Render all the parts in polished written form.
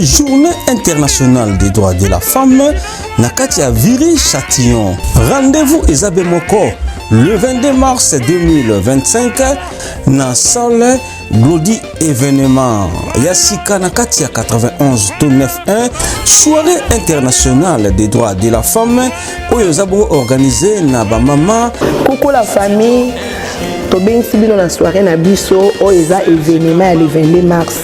Journée internationale des droits de la femme Nakati à Viry-Châtillon. Rendez-vous Ezabe Moko le 22 mars 2025 na salle Glody événement Yassika Nakati à 91 91 soirée internationale des droits de la femme Oyozabo organisé na ba mama coucou la famille tobengi bino na soirée na biso oyo événement le 22 mars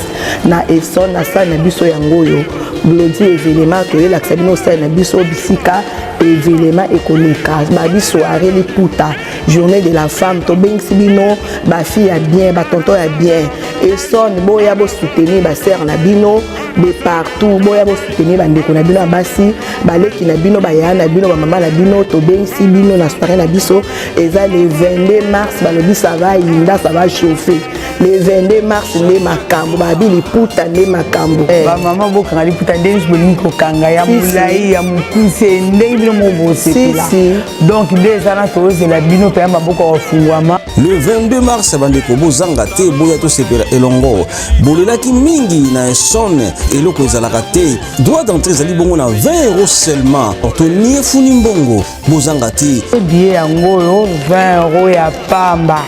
na Efson na salle na biso yangoyo Glody événement to la bino salle na biso bisika événement économique ba di soirée les puta journée de la femme to bengi bino ba fille a bien ba tonton a bien Efson boya bo soutenir ba sœur na bino de partout boya bo soutenir ba ndeko na bino basi ba leki na bino ba ya na bino ba mama na bino to bengi bino na soirée na biso eza le 22 mars ba lobi ça va inda ça va chauffer le 22 mars ne makambo ba bi li puta ne makambo ba mama bo kanga li puta ndenge bolingi ko kanga ya mulai ya mukuse ndenge donc les anatoses la bino pe maboko ofungwama le 22 mars bandeko bozanga te boya to sepela elongo bolelaki mingi na Efson eloko ezalaka te droit d'entrée zali bongo na 20 € seulement tonier funi mbongo bozanga te billet yango 20 € ya pamba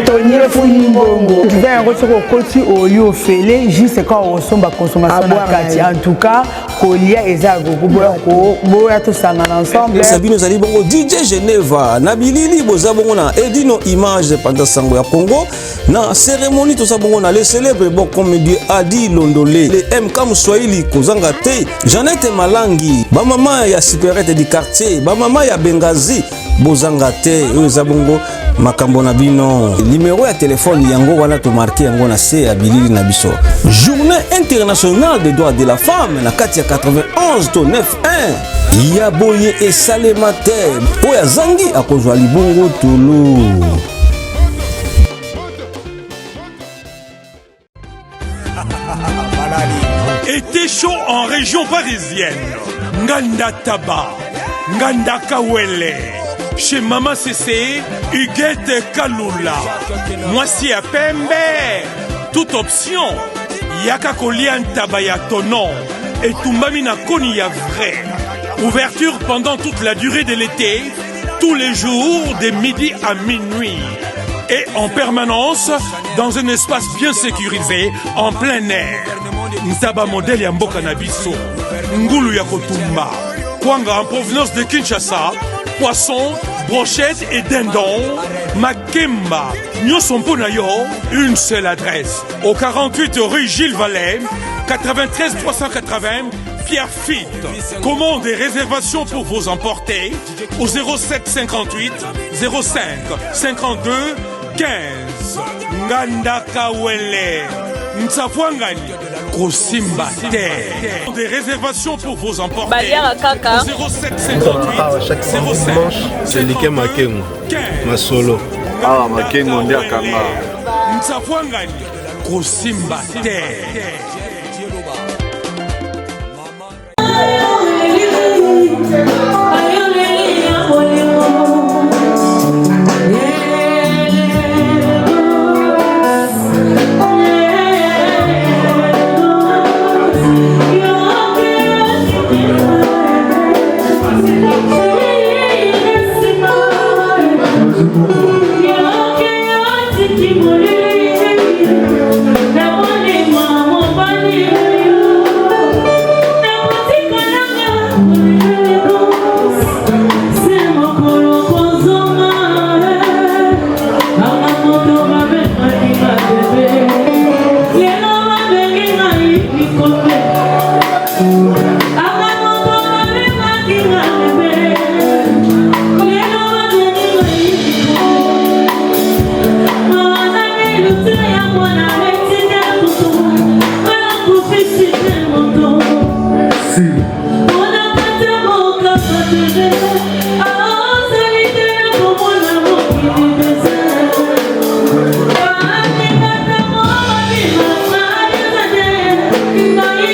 tonier funi mbongo 20 € soko koti oyo fele juste quand on somba consommation na kati en tout cas kolia eza gogo boya to sangana ensemble Sabino zali bongo DJ Geneva na bilili boza bongo na Edino Image pendant sango ya Congo na cérémonie to sa bongo na le célèbre bon comédien Adi Londolé le MK Mswahili kozanga te Jeannette Malangi ba mama ya Superette du quartier ba mama ya Bengazi bozanga te oza bongo makambo na bino numéro ya téléphone yango wana to marqué yango na se ya bilili na biso journée internationale des droits de la femme na kati ya 91 to 91 Yaboye et Salemate Oya Zangi akozwa libongo tolo. Été chaud en région parisienne. Nganda Taba, Nganda Kawele. Chez Maman CC, Huguette Kalula. Moisi à Pembe. Toute option. Yaka Kolian Tabaya Tonon. Et Tumbamina Koni ya vrai. Ouverture pendant toute la durée de l'été, tous les jours de midi à minuit. Et en permanence dans un espace bien sécurisé, en plein air. Ntaba modèle ya mboka na biso. Ngulu ya kotumba. Kwanga en provenance de Kinshasa. Poisson, brochette et dindon. Makemba. Nyosompo na yo. Une seule adresse. Au 48 rue Gilles Vallet. 93 380. Pierre Fit. Commande et réservation pour vous emporter au 07 58 05 52 15. Nganda Kawele. Ntsafwangani. Kosimba Terre. Des réservations pour vous emporter au 07 58 chaque dimanche, c'est Liké Makengo. Masolo. Ah, Makengo Ndiakanga. Ntsafwangani. Kosimba Terre. Bye.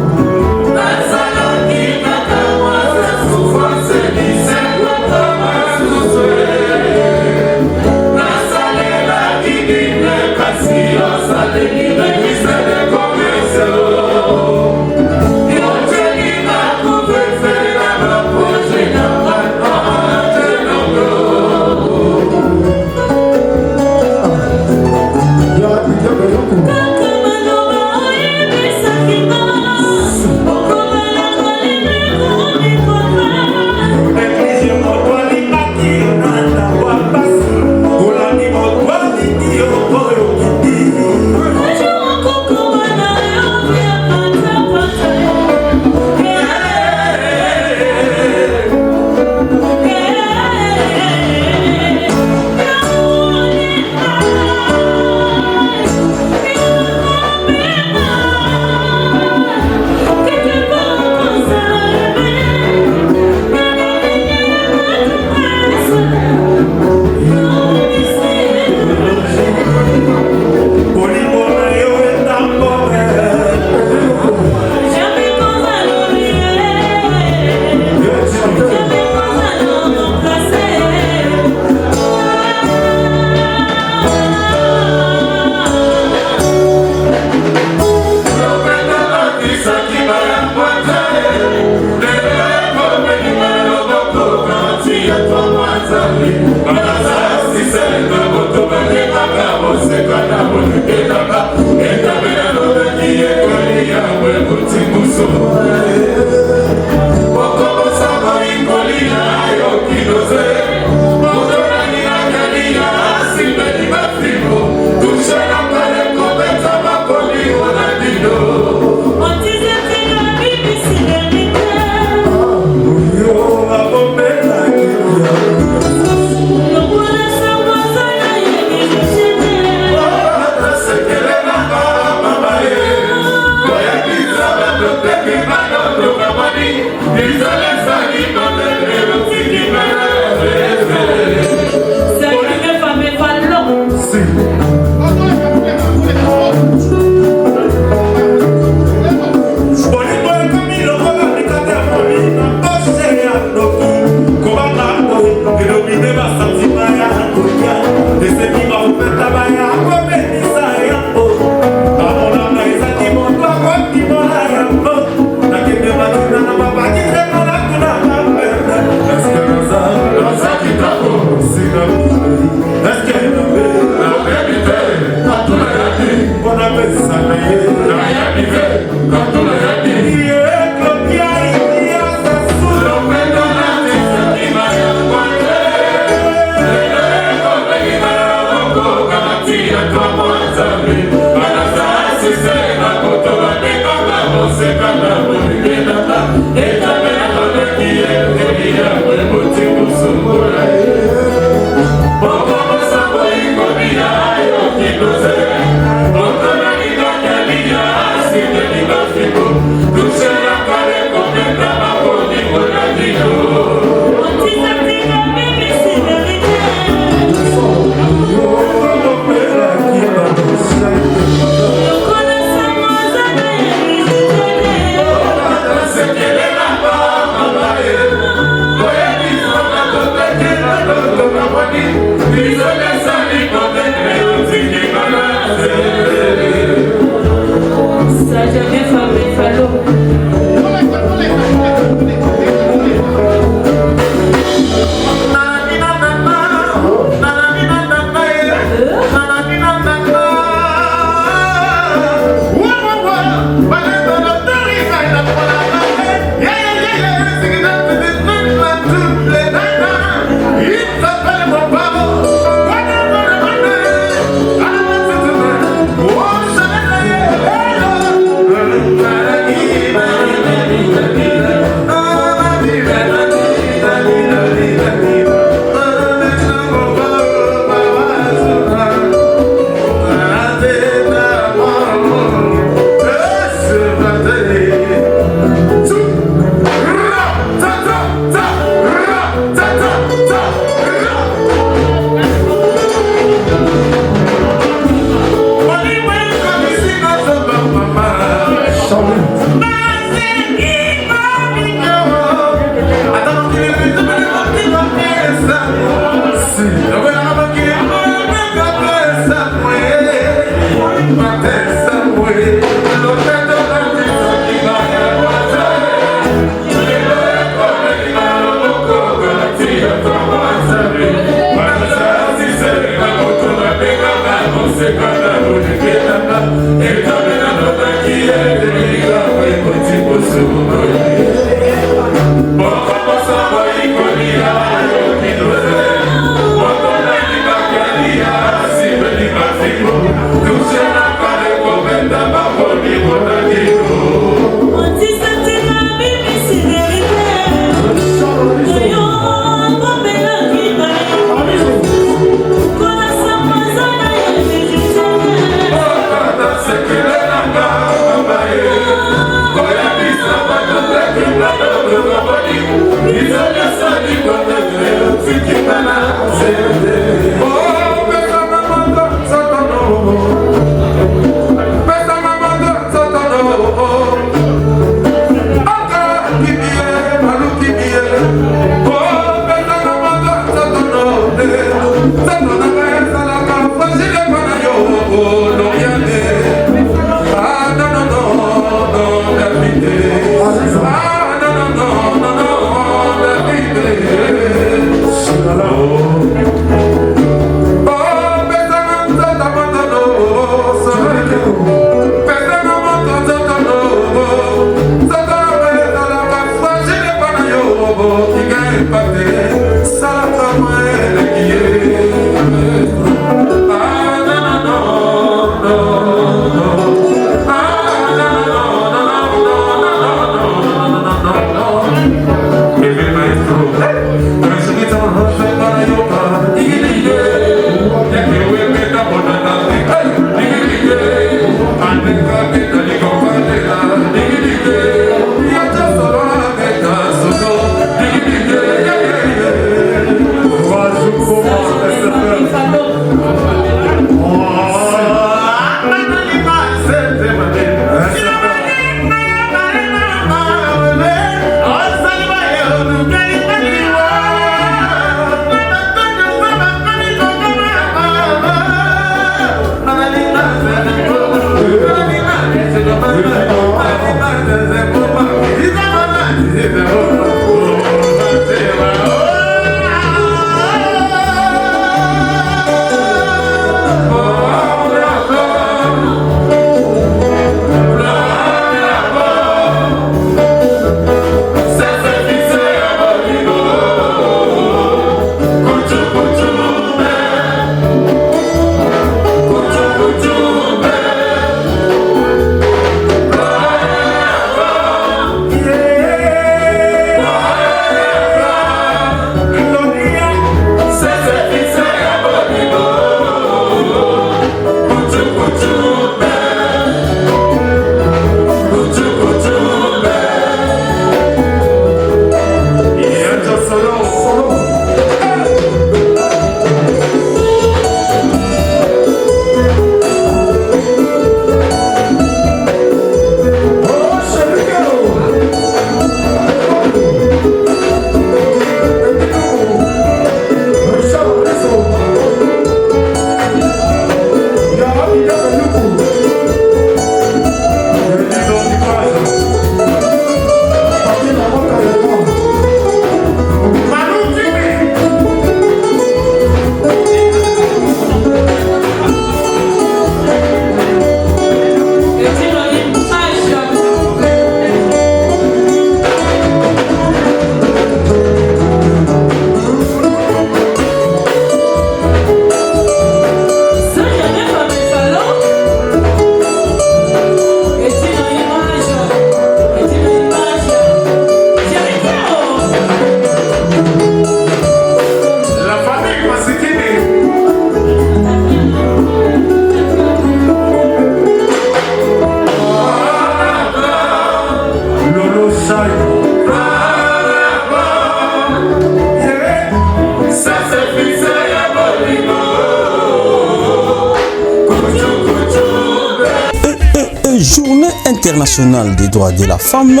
Journée internationale des droits de la femme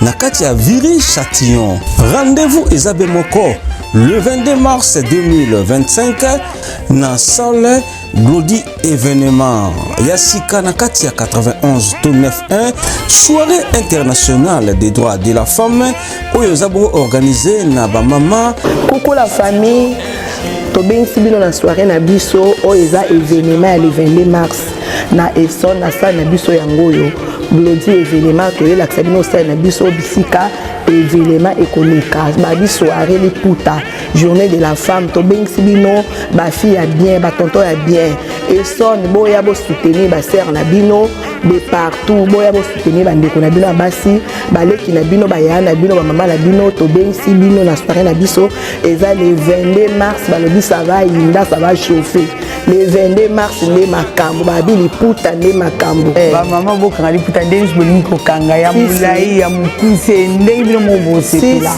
na kati ya Viry-Châtillon. Rendez-vous Ezabe Moko le 22 mars 2025 na salle Glody événement Yassika na kati ya 91-91 soirée internationale des droits de la femme oyo zabo organisé na ba mama coucou la famille tobengisi bino na soirée na biso oyo eza événement ya le 22 mars na Esson na salle na biso yango oyo Glody événement toyelakisa bino salle na biso bisika événement économique babi soirée liputa journée de la femme tobengisi bino bafille ya bien batonton ya bien Esson boya bo soutenir ba sœur na bino de partout boya bo soutenir bandeko na bino basi baleki na bino baya na bino ba mama na bino tobengisi bino na soirée na biso eza le 22 mars balobi ça va inda ça va chauffer le 22 mars nde makambo babi liputa nde makambo ba mama bokanga liputa nde bolingi kokanga ya mulai ya mukuse ndenge bino mobosepela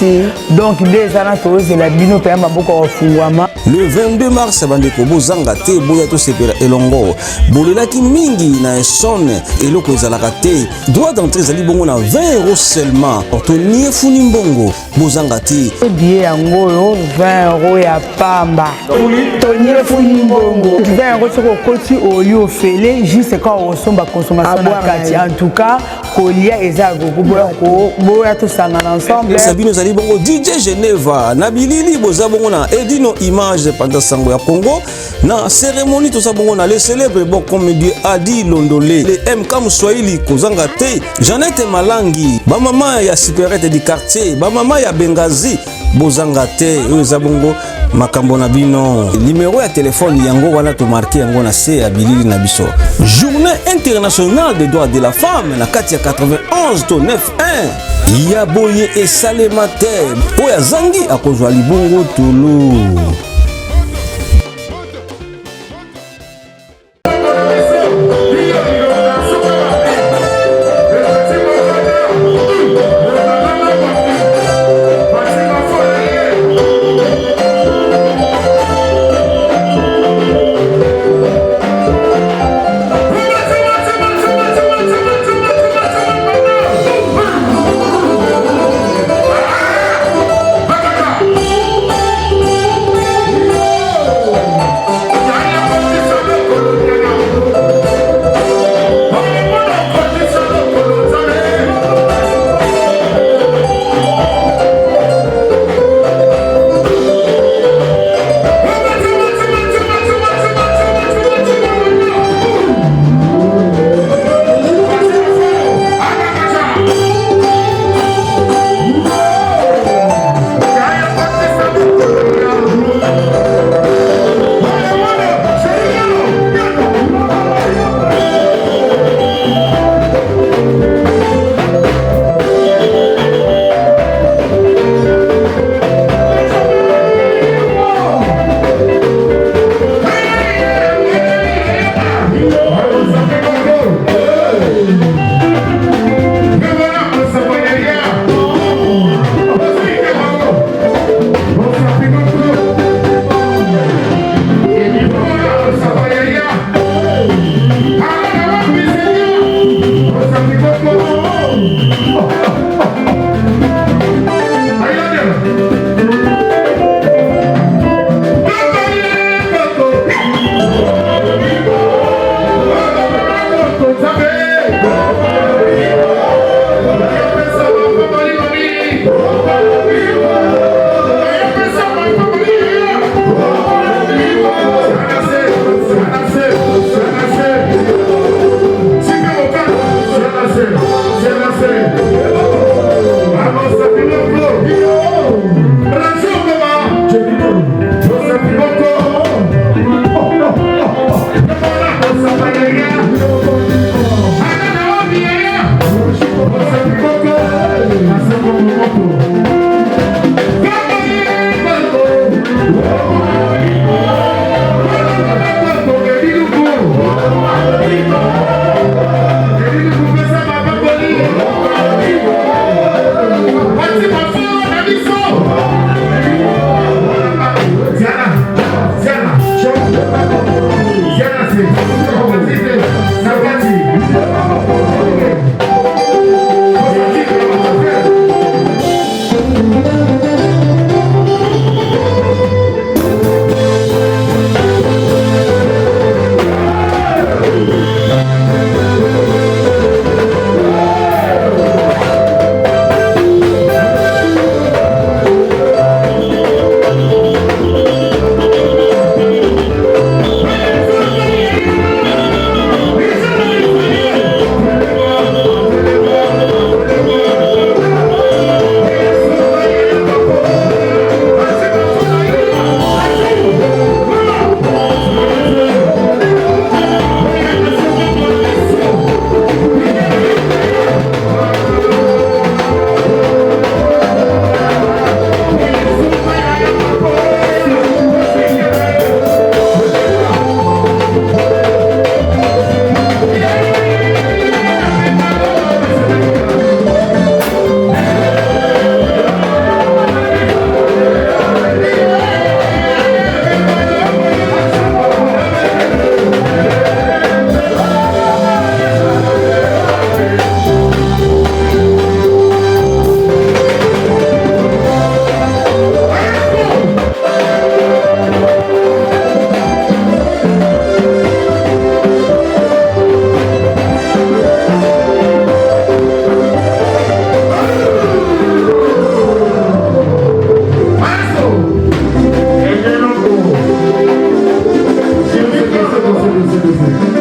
donc nde ezana tozela bino pe ya maboko wafungwama le 22 mars bandeko bozanga te boya tosepela elongo bolelaki mingi na Esson eloko ezalaka te droit d'entrée ezali bongo na 20 € seulement tonie funi mbongo bozanga te billet yango oyo 20 € ya pamba tonie funi mbongo 20 € soko okoti oli ofele juste quand osomba consommation na kati en tout cas kolia eza boya tosangana ensemble sabino ezali bongo DJ Geneva na bilili boza bongo na Edino Image pendant sango ya Congo na cérémonie toza bongo na le célèbre bon comédien Adi Londolé le M Kam Swahili kozanga te Jeannette Malangi ba mama ya Superette du quartier ba mama ya Bengazi bozanga te eza bongo makambo na bino numéro ya téléphone yango wana to marqué yango na se ya bilili na biso journée internationale des droits de la femme na kati ya 91-91 ya boye esalema te oya zangi akozwa libongo tulu. Diana, Hey!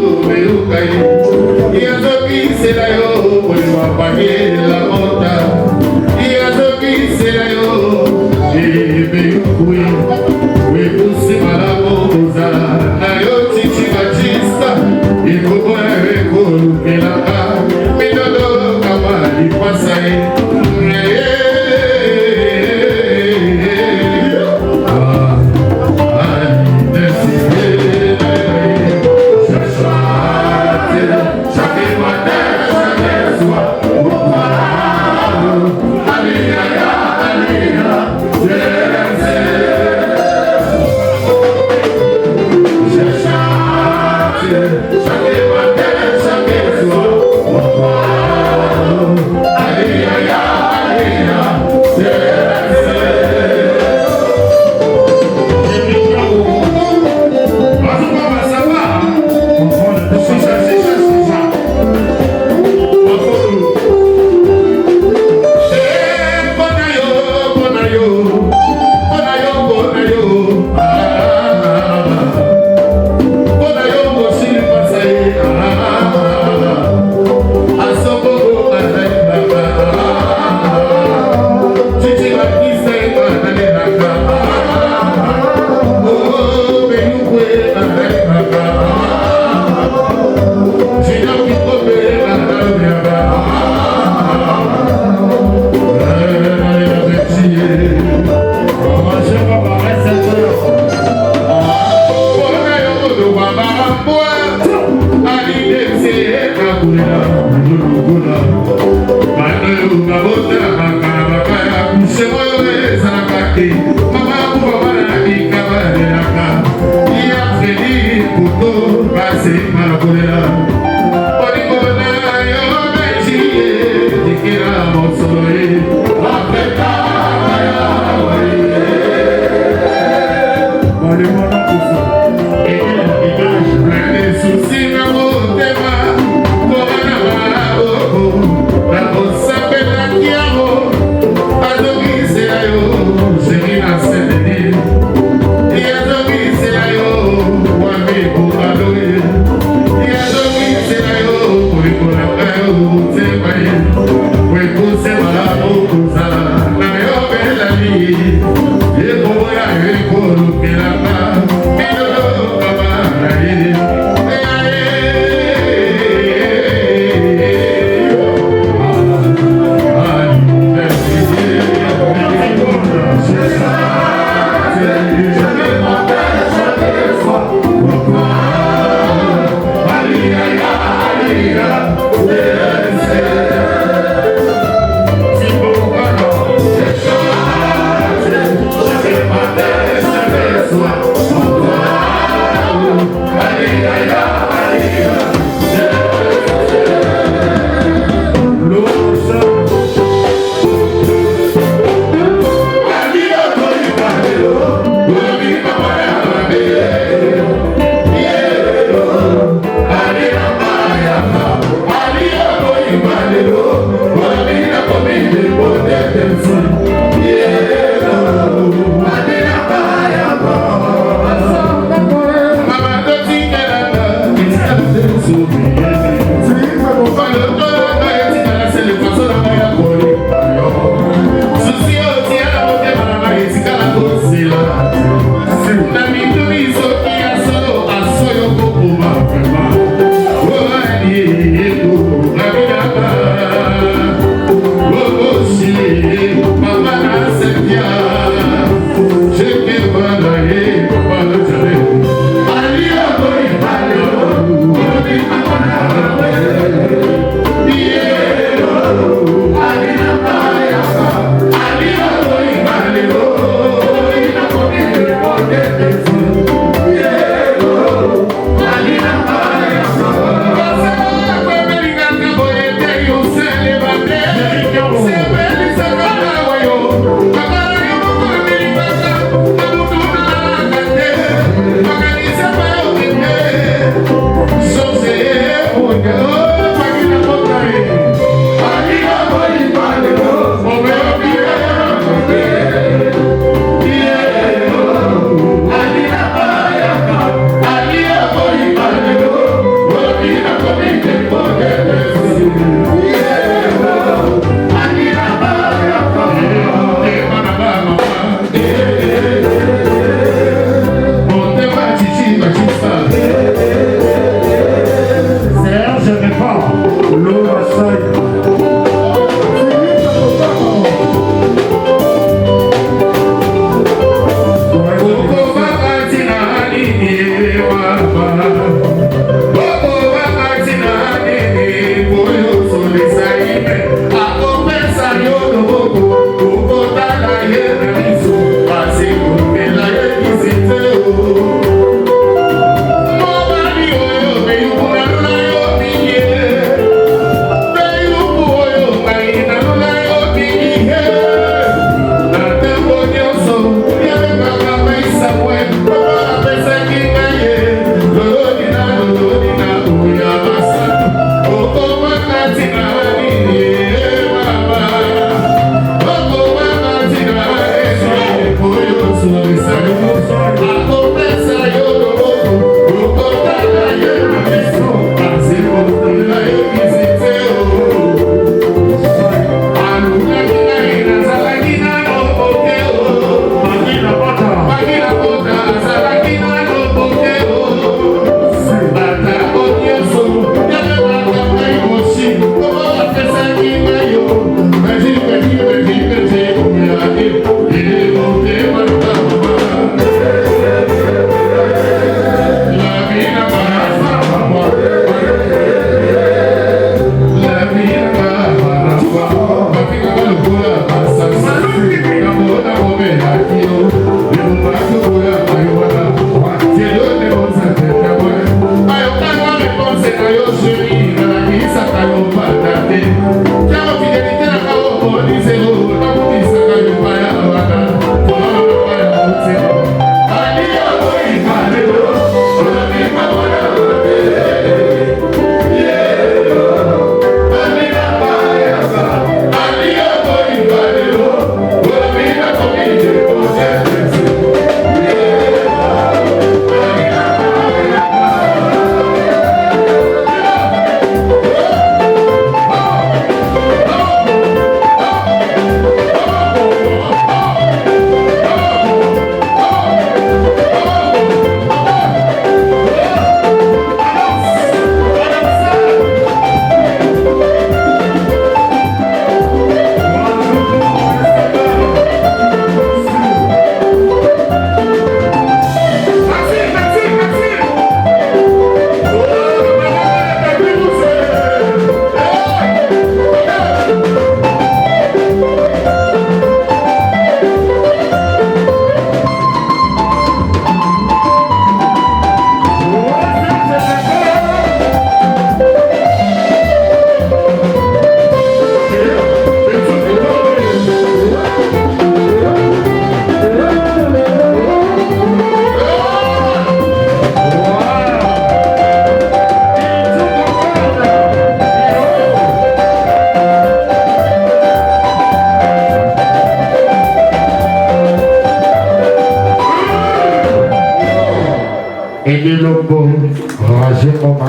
Thank you.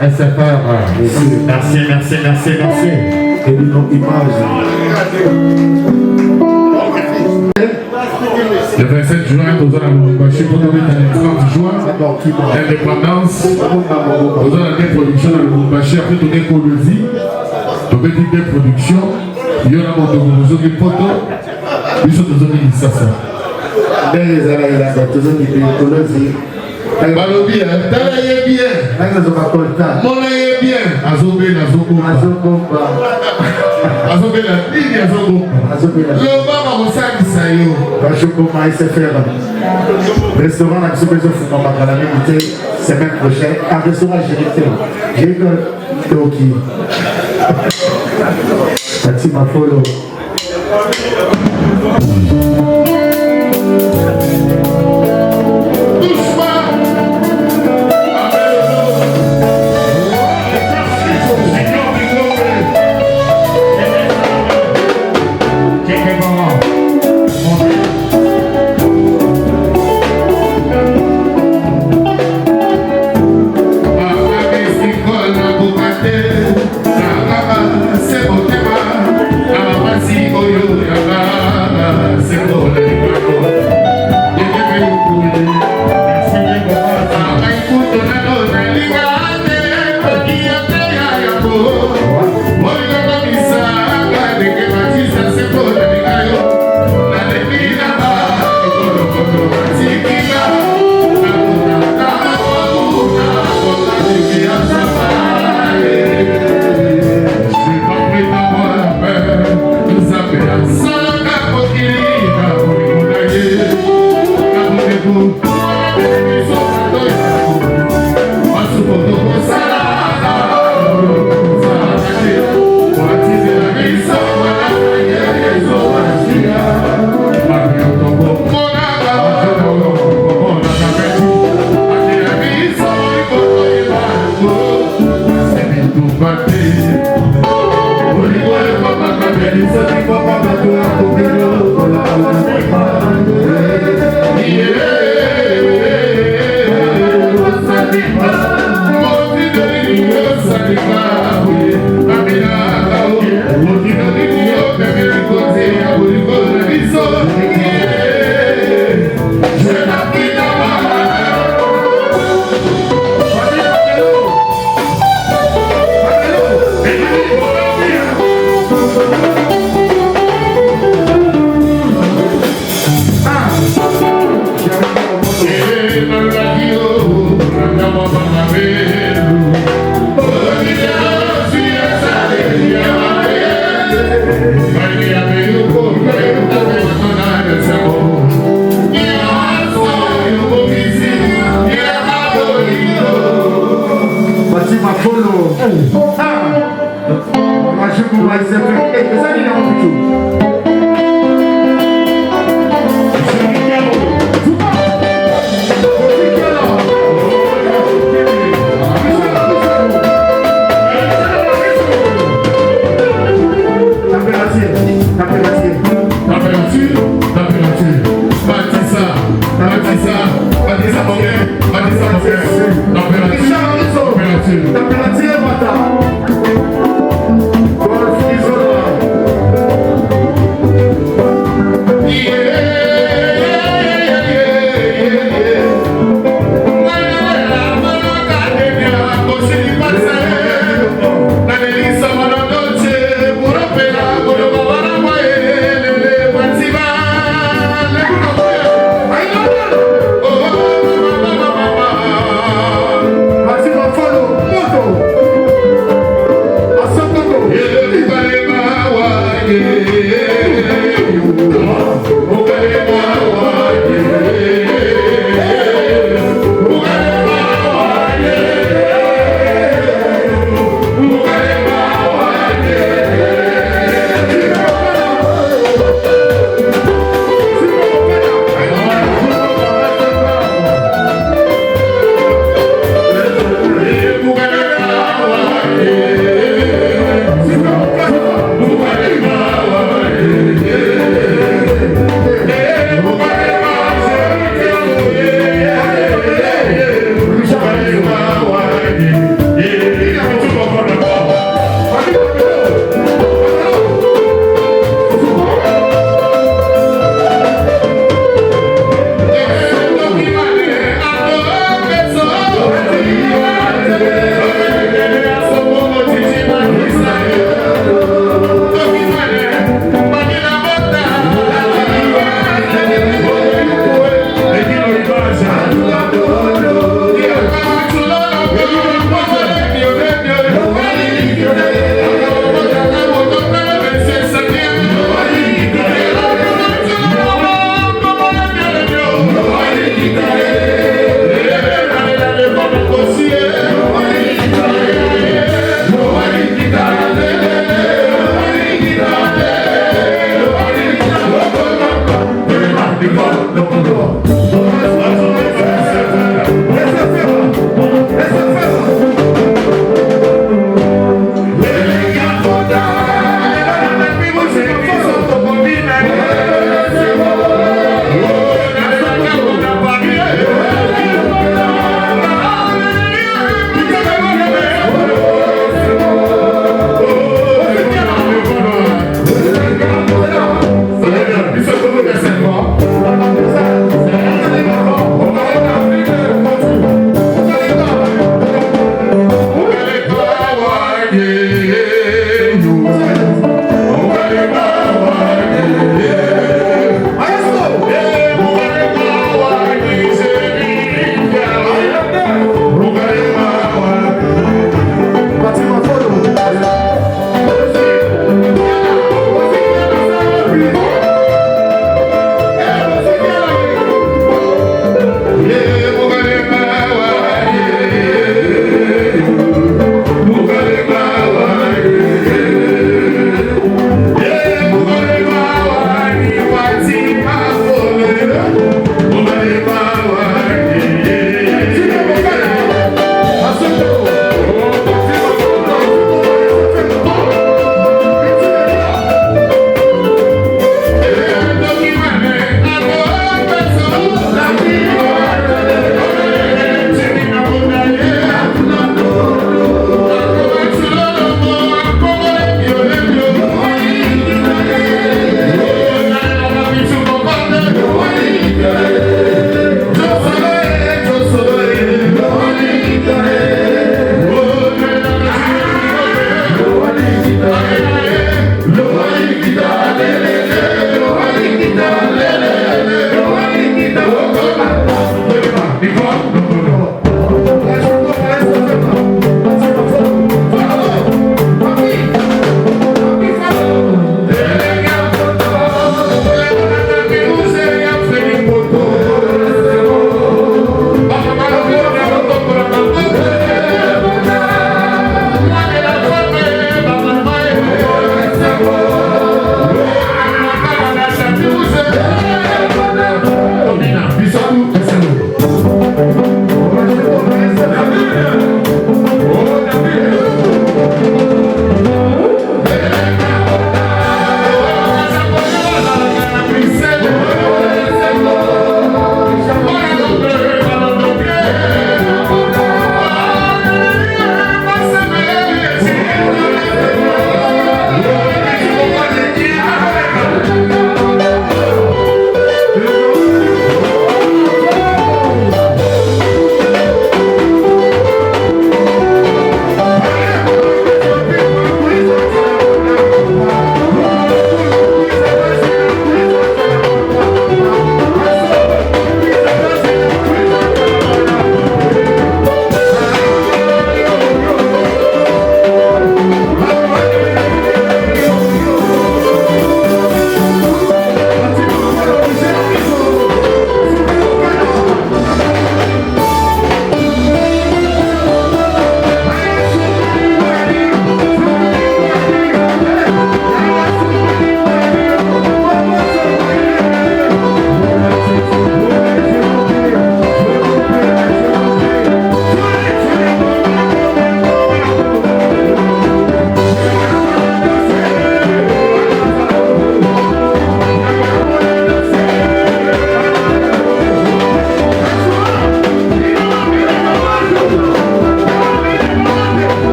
SFR. Merci. Et nos images. Le 27 juin, nous allons le 30 juin, indépendance, nous allons des productions dans le Lubumbashi, après nous avons Colosie, nous avons des productions, il y a un monde de nous poto, nous sommes dans une initiation. Balobi, tala ye bien. Mona ye bien. Azobe na zoko. Azobe na nini azobe. Loba ba kosangisa yo. Bashoko ma SFR. Restaurant na biso fuma makala minute semaine prochaine. Un restaurant J'ai que Toki. Fatima Follow.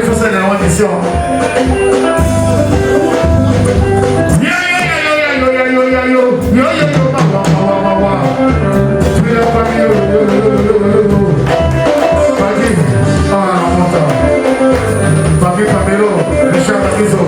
faut ça dans l'audition. Papi Pamelo, Richard Abiso.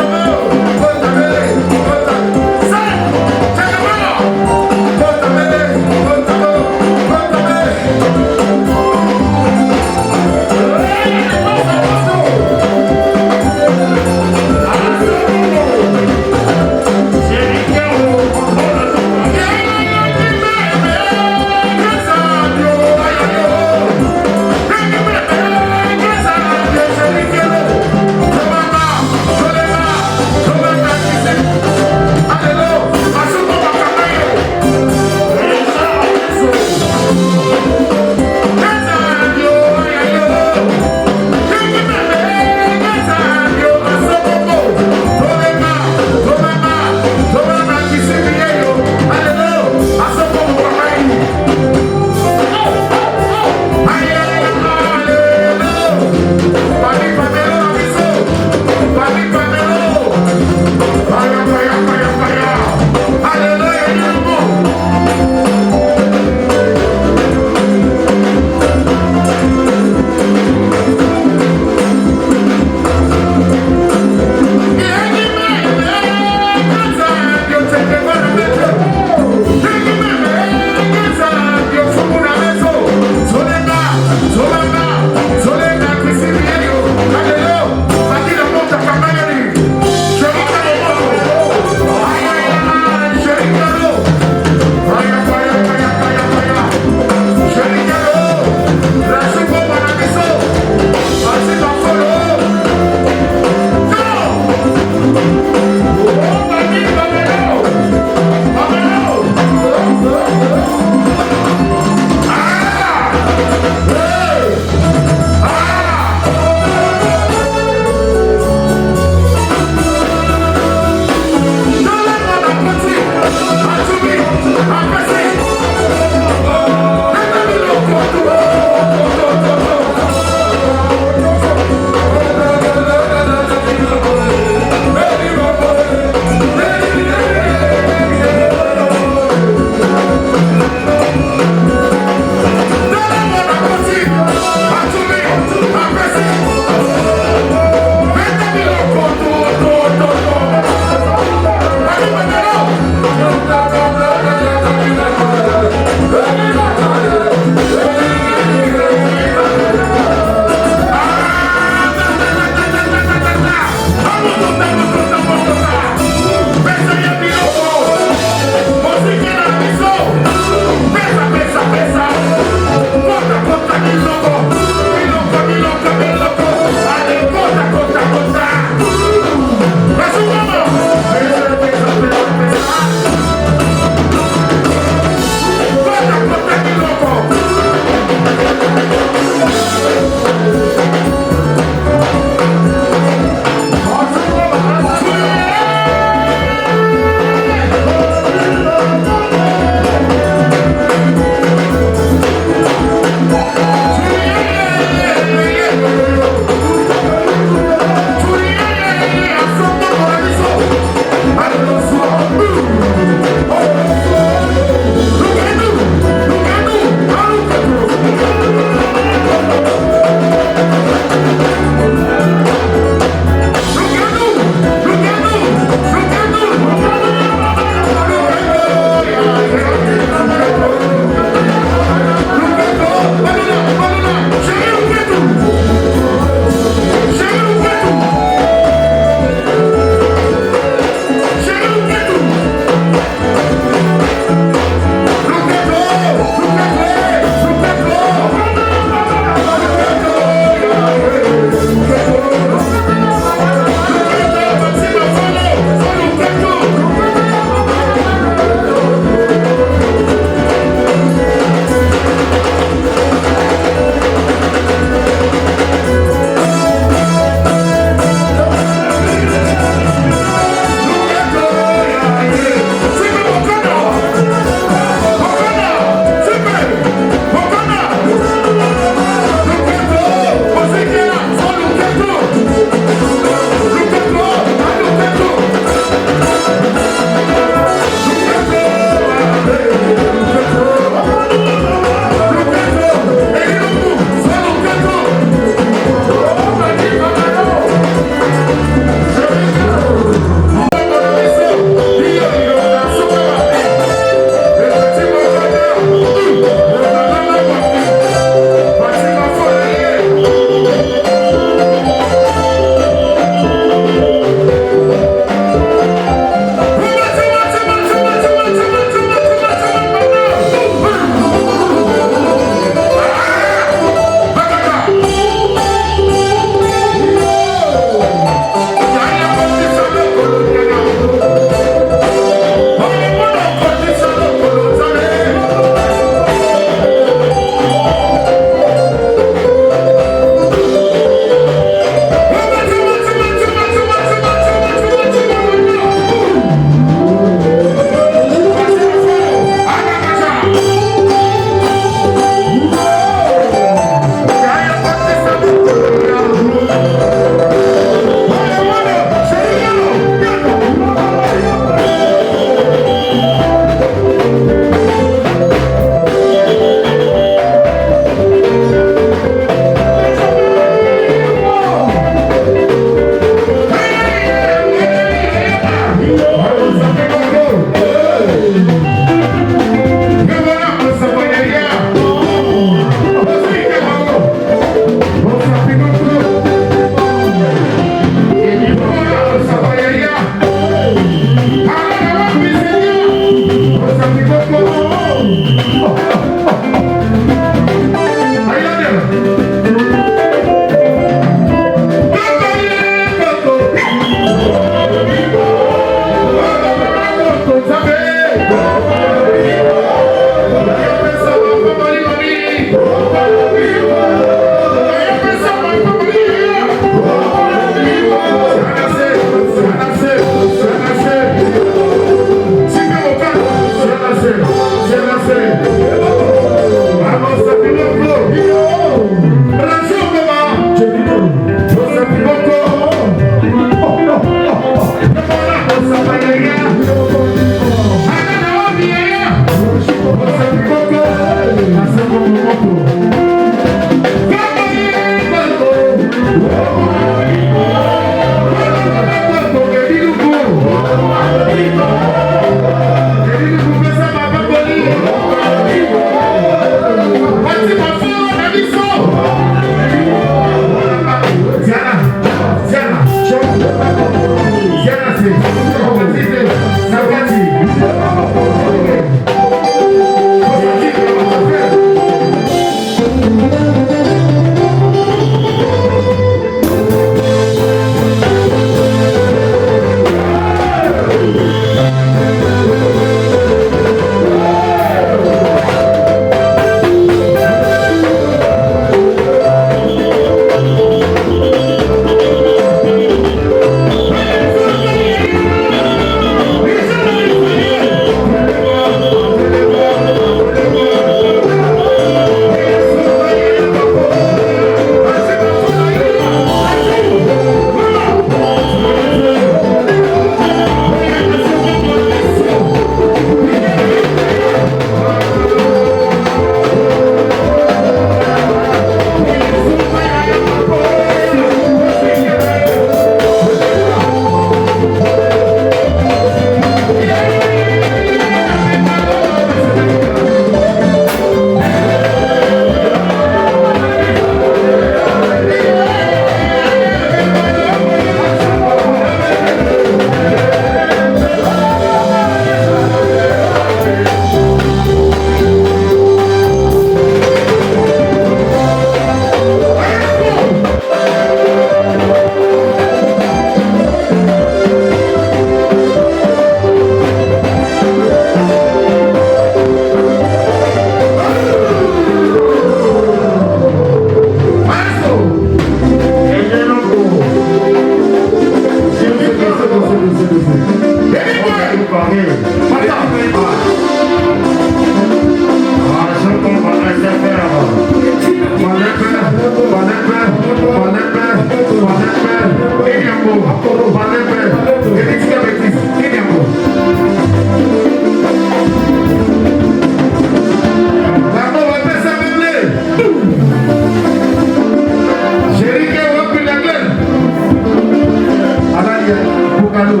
Bokalo.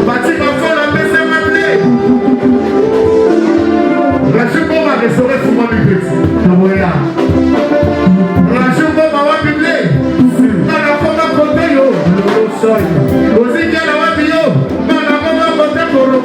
Bati Bafo la baisse à m'appeler. La chevaux va restaurer sous moi du petit. Namoya. La chevaux va voir publier. Dans la forme à côté yo. Aussi qu'il y a la wadi yo. Dans la forme à côté pour le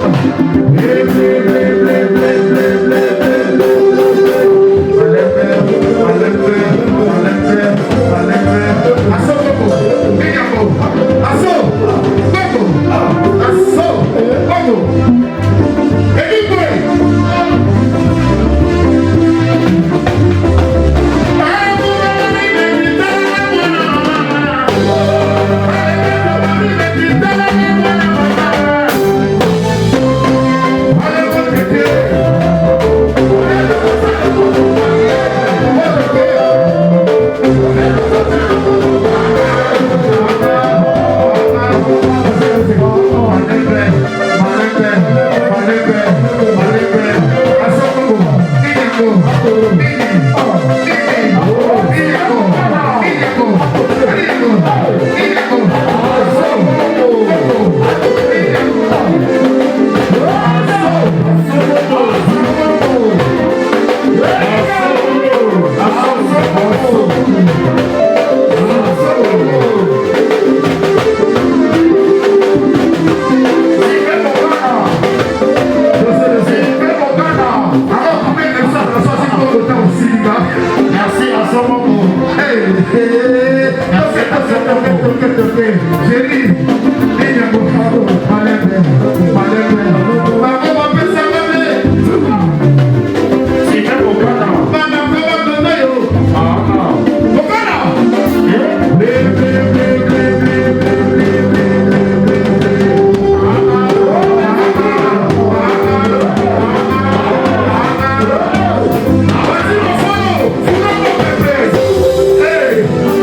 Hey!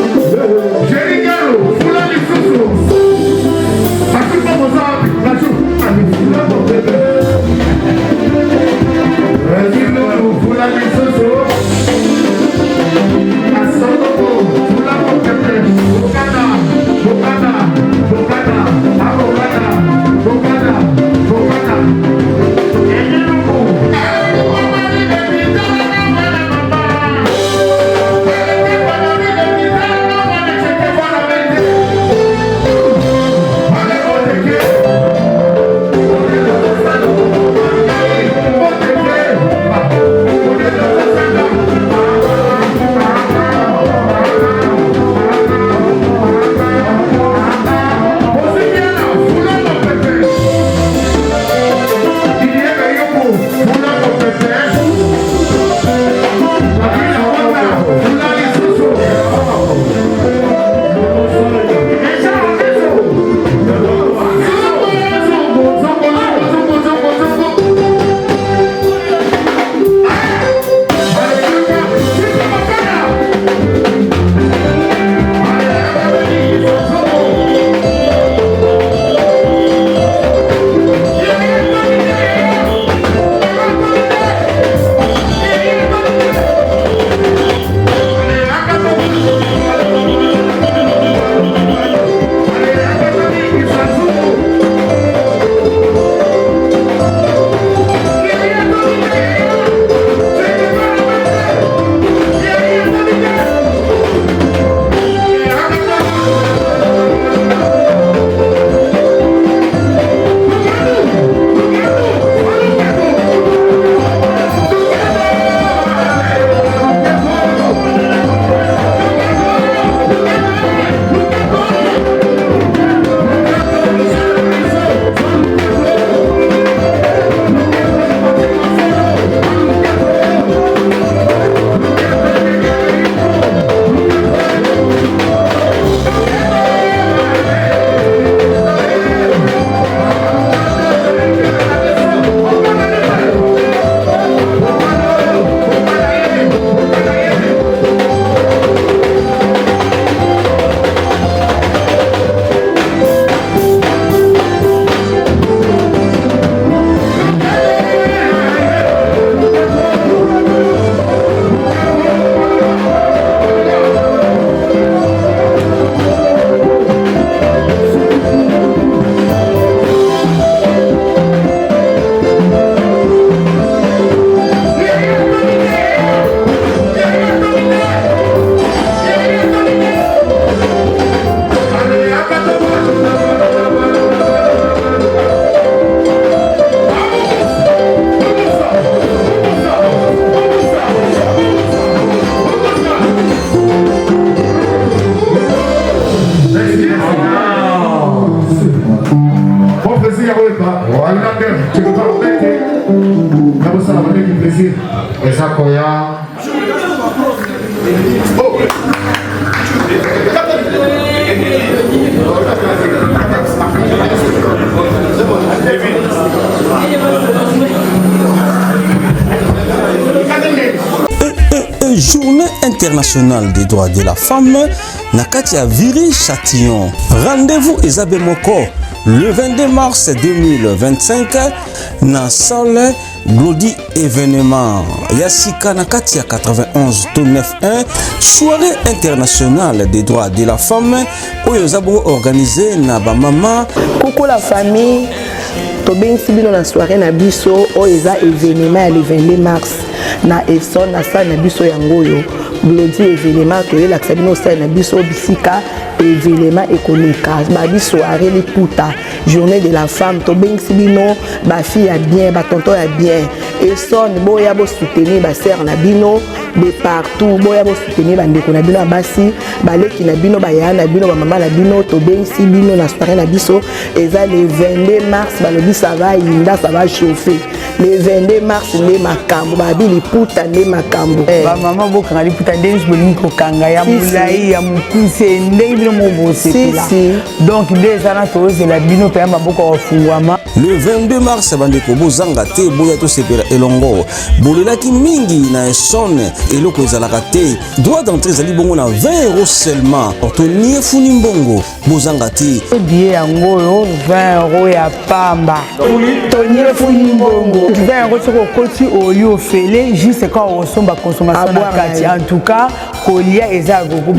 international des droits de la femme na kati ya Viry-Châtillon. Rendez-vous Ezabe Moko le 22 mars 2025 na salle Glody événement Yassika na kati ya 91 to 91 soirée internationale des droits de la femme oyo zabongo organisé na ba mama coucou la famille tobengisi bino na soirée na biso oyo eza événement ya le 22 mars na Esson na salle na biso yango oyo Glody événement toyelakisa bino salle na biso bisika événement économique babi soirée les puta journée de la femme tobengisi bino ba fille ya bien ba tonton ya bien Esson boya bo soutenir ba sœur na bino de partout boya bo soutenir ba ndeko na bino basi baleki na bino ba ya na bino ba mama na bino tobengisi bino na soirée na biso eza le 22 mars balobi ça va inda ça va chauffer le 22 mars ne makambo babi liputa ne makambo ba mama bokanga liputa ndenge bolingi kokanga ya mulai ya mukuse ndenge bino mobose donc déjà na tozela bino pe maboko ofungwama le 22 mars bandeko bozanga te boya to sepela elongo bolelaki mingi na Esson eloko ezalaka te droit d'entrée ezali bongo na 20 € seulement toniye funi mbongo bozanga te billet yango oyo 20 € ya pamba toniye funi mbongo 20 € soko koti oli ofele juste quand osomba consommation na kati en tout cas kolia eza gogo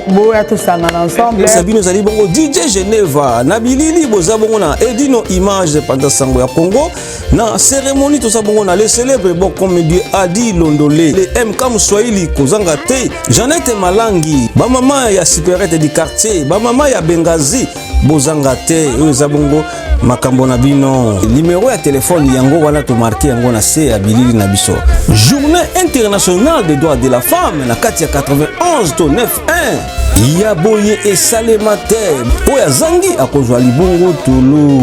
boya to sangana ensemble sabino ezali bongo DJ Geneva na bilili boza bongo na Edino Image pendant sango ya Congo na cérémonie to sabongo na les célèbres bon comme Dieu Adi Londolé les MK Mswahili kozanga te Jeannette Malangi ba mama ya Superette du quartier ba mama ya Bengazi bozanga te eza bongo makambo na bino numéro ya téléphone yango wana to marqué yango na se ya bilili na biso journée internationale des droits de la femme na kati ya 91 to 91 ya boye esalema te oya zangi akozwa libongo tulu